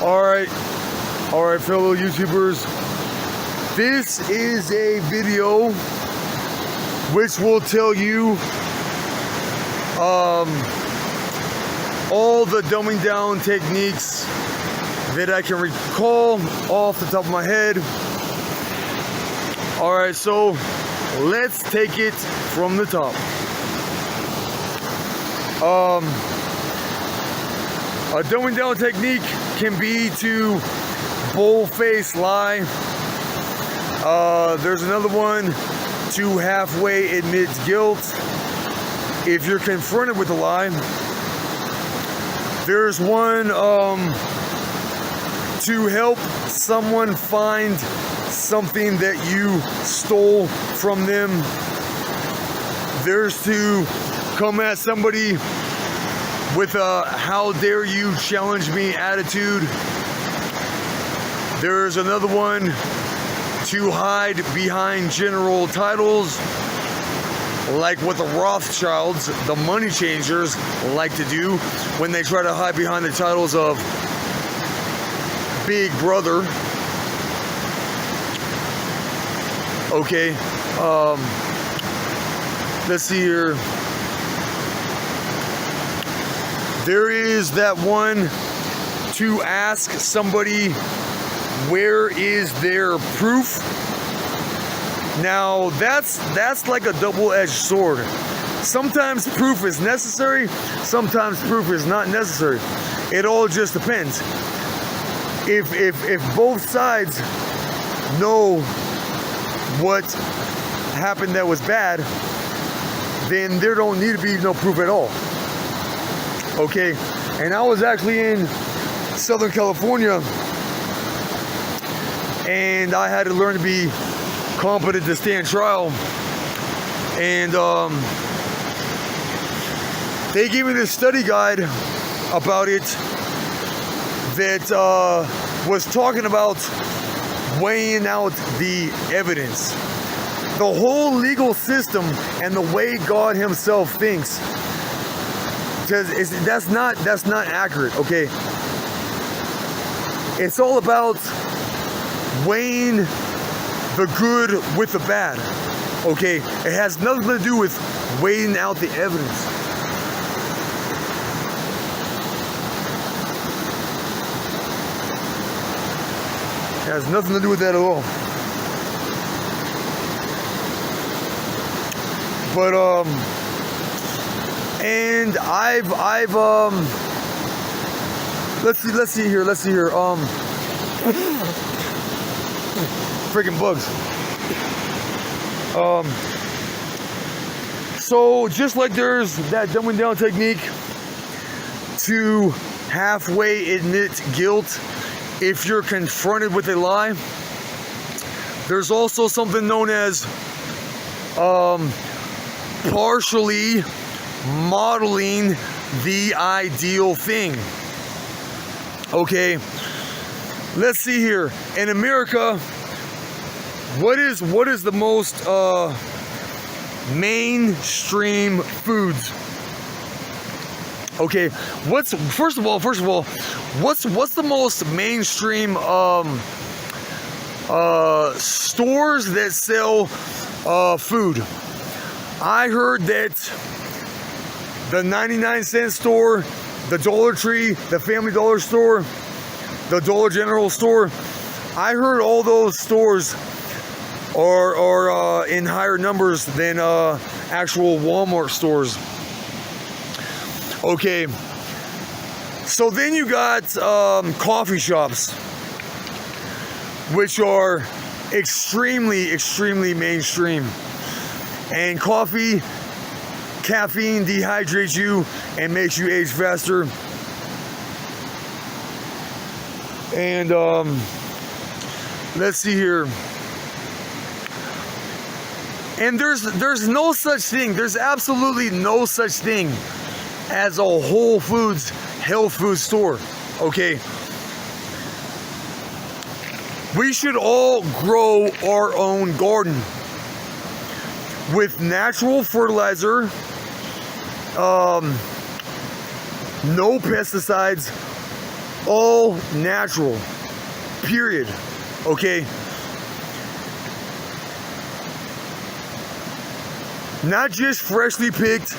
Alright, fellow YouTubers, this is a video which will tell you all the dumbing down techniques that I can recall off the top of my head. Alright, so let's take it from the top. A dumbing down technique can be to bold-faced lie. There's another one, to halfway admit guilt if you're confronted with a lie. There's one to help someone find something that you stole from them. There's to come at somebody with a "how dare you challenge me" attitude. There's another one to hide behind general titles, like what the Rothschilds, the money changers, like to do when they try to hide behind the titles of Big Brother. Okay, let's see here. There is that one to ask somebody, where is their proof? Now that's like a double-edged sword. Sometimes proof is necessary, sometimes proof is not necessary. It all just depends. If both sides know what happened that was bad, then there don't need to be no proof at all. Okay, and I was actually in Southern California, and I had to learn to be competent to stand trial. And they gave me this study guide about it that was talking about weighing out the evidence. The whole legal system and the way God Himself thinks, because that's not accurate. Okay, it's all about weighing the good with the bad. Okay, it has nothing to do with weighing out the evidence. It has nothing to do with that at all. But and I've let's see here. Freaking bugs. So just like there's that dumbing down technique to halfway admit guilt if you're confronted with a lie, there's also something known as partially modeling the ideal thing. Okay, let's see here. In America, what is the most mainstream foods? Okay, first of all, what's the most mainstream stores that sell food? I heard that the 99-cent store, the Dollar Tree, the Family Dollar store, the Dollar General store, I heard all those stores are in higher numbers than actual Walmart stores. Okay, so then you got coffee shops, which are extremely mainstream. And caffeine dehydrates you and makes you age faster. And let's see here. And there's no such thing. There's absolutely no such thing as a Whole Foods health food store. Okay. We should all grow our own garden with natural fertilizer, no pesticides, all natural, period. Okay, not just freshly picked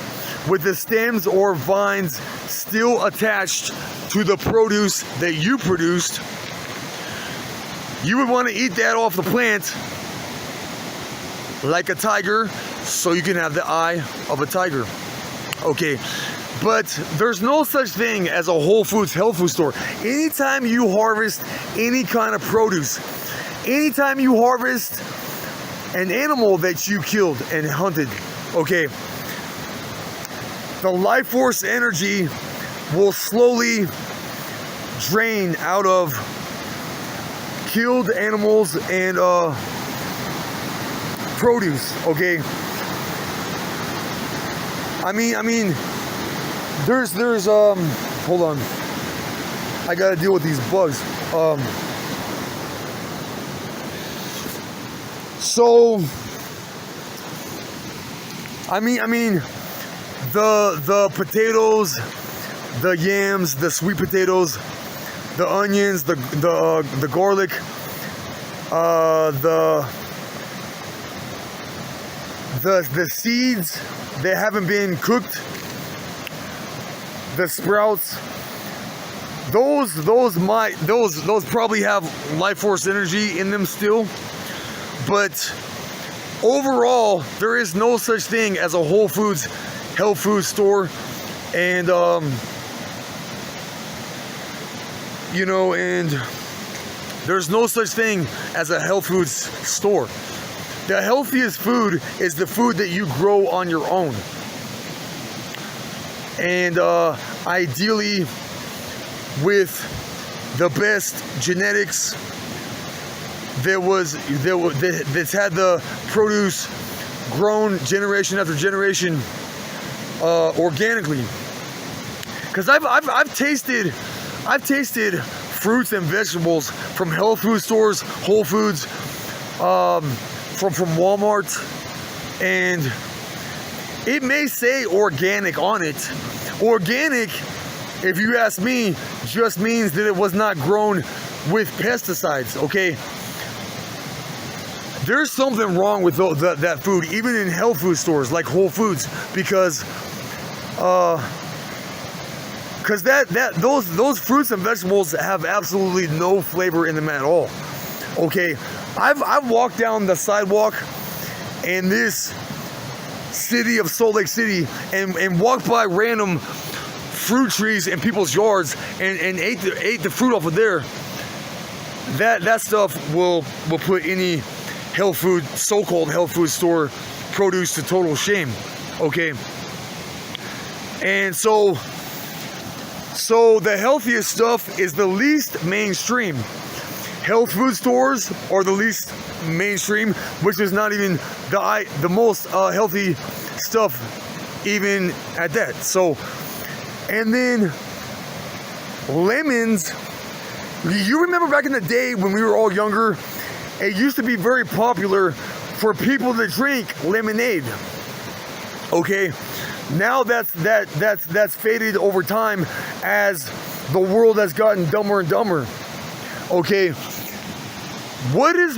with the stems or vines still attached to the produce that you produced. You would want to eat that off the plant like a tiger, so you can have the eye of a tiger. Okay, but there's no such thing as a Whole Foods health food store. Anytime you harvest any kind of produce, anytime you harvest an animal that you killed and hunted, okay, the life force energy will slowly drain out of killed animals and produce. Okay, I mean there's hold on, I gotta deal with these bugs. So I mean the potatoes, the yams, the sweet potatoes, the onions, the garlic, the seeds that haven't been cooked, the sprouts, those probably have life force energy in them still. But overall, there is no such thing as a Whole Foods health food store. And you know, and there's no such thing as a health foods store. The healthiest food is the food that you grow on your own. And ideally with the best genetics that's had the produce grown generation after generation organically. Because I've tasted fruits and vegetables from health food stores, Whole Foods, from Walmart, and it may say organic on it. Organic, if you ask me, just means that it was not grown with pesticides. Okay, there's something wrong with that food, even in health food stores like Whole Foods, because those fruits and vegetables have absolutely no flavor in them at all. Okay, I've walked down the sidewalk in this city of Salt Lake City and walked by random fruit trees in people's yards and ate the fruit off of there. That stuff will put any health food, so-called health food store produce to total shame. Okay, and so the healthiest stuff is the least mainstream. Health food stores are the least mainstream, which is not even the most healthy stuff even at that. So, and then lemons. You remember back in the day when we were all younger, it used to be very popular for people to drink lemonade. Okay, now that's faded over time as the world has gotten dumber and dumber. Okay, what is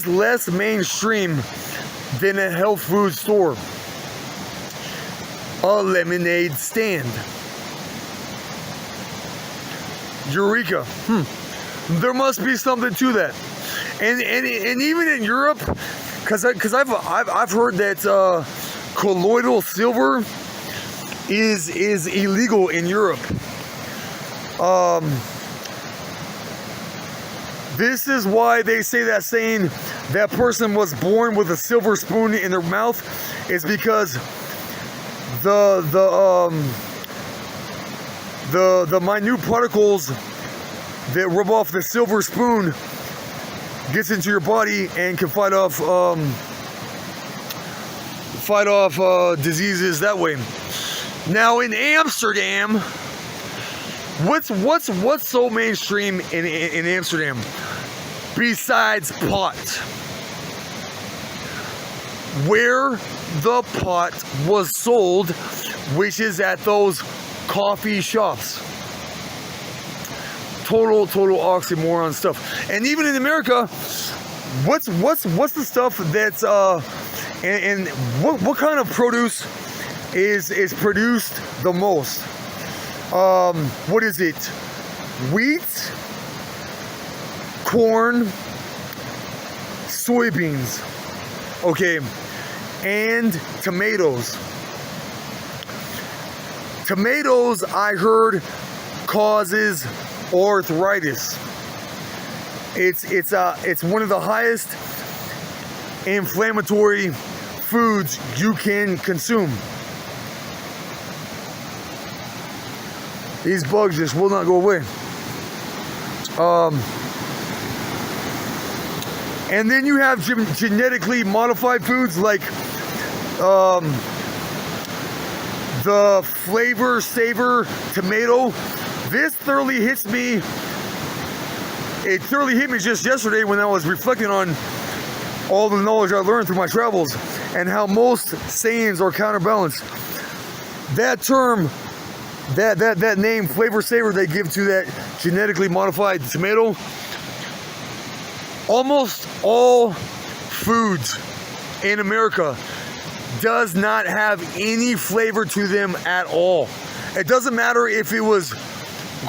less mainstream than a health food store? A lemonade stand. Eureka. There must be something to that. And even in Europe, because I've heard that colloidal silver is illegal in Europe. This is why they say that saying, that person was born with a silver spoon in their mouth, is because the minute particles that rub off the silver spoon gets into your body and can fight off diseases that way. Now in Amsterdam, what's so mainstream in Amsterdam besides pot? Where the pot was sold, which is at those coffee shops. Total oxymoron stuff. And even in America, what's the stuff that's and what kind of produce is produced the most? What is it? Wheat, corn, soybeans, okay, and tomatoes. Tomatoes, I heard, causes arthritis. It's one of the highest inflammatory foods you can consume. These bugs just will not go away. And then you have genetically modified foods like the flavor saver tomato. This thoroughly hits me. It thoroughly hit me just yesterday when I was reflecting on all the knowledge I learned through my travels and how most sayings are counterbalanced. That term, that name, flavor saver, they give to that genetically modified tomato. Almost all foods in America does not have any flavor to them at all. It doesn't matter if it was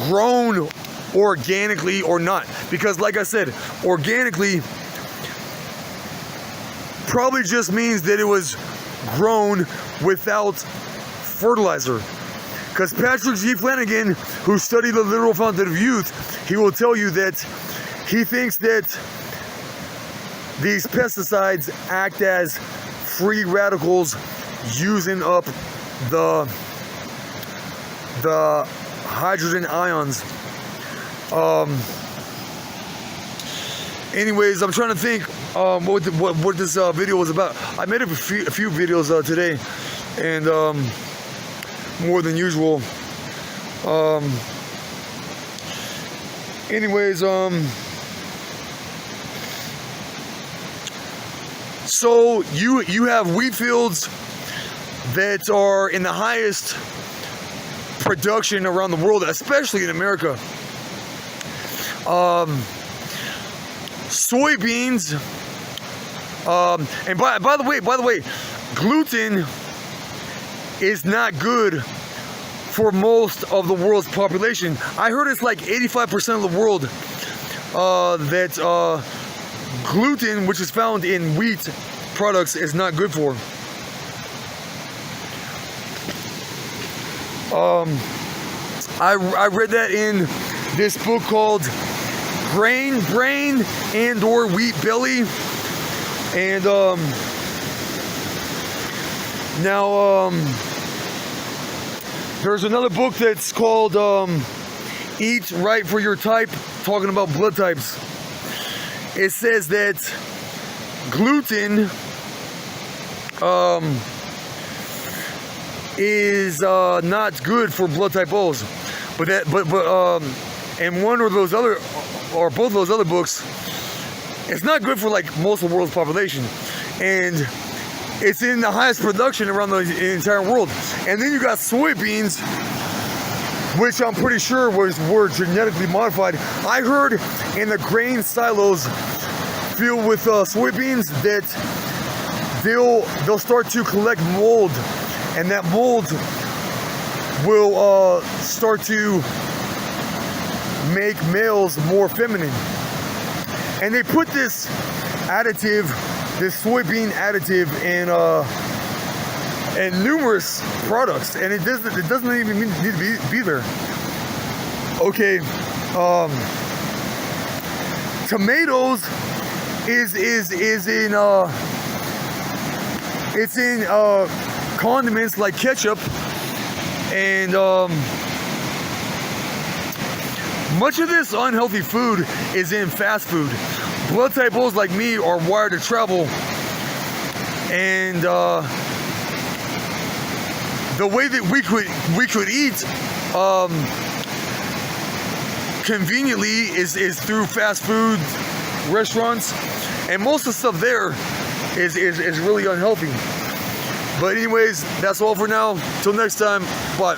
grown organically or not, because like I said, organically probably just means that it was grown without fertilizer. Because Patrick G. Flanagan, who studied the literal fountain of youth, he will tell you that he thinks that these pesticides act as free radicals using up the hydrogen ions. Anyways, I'm trying to think what this video was about. I made a few videos today, and more than usual. Anyways, so you have wheat fields that are in the highest production around the world, especially in America. Soybeans, and by the way, gluten is not good for most of the world's population. I heard it's like 85% of the world that gluten, which is found in wheat products, is not good for. I read that in this book called Grain Brain and or Wheat Belly, and now there's another book that's called Eat Right for Your Type, talking about blood types. It says that gluten is not good for blood type O's, but and one or those other, or both of those other books, it's not good for like most of the world's population, and it's in the highest production around the entire world. And then you got soybeans, which I'm pretty sure were genetically modified. I heard in the grain silos filled with soybeans that they'll start to collect mold, and that mold will start to make males more feminine. And they put this additive, this soybean additive, in numerous products, and it doesn't even need to be there. Okay, tomatoes is in it's in condiments like ketchup, and much of this unhealthy food is in fast food. Blood type O's like me are wired to travel, and the way that we could eat conveniently is through fast food restaurants, and most of the stuff there is really unhealthy. But anyways, that's all for now. Till next time, bye.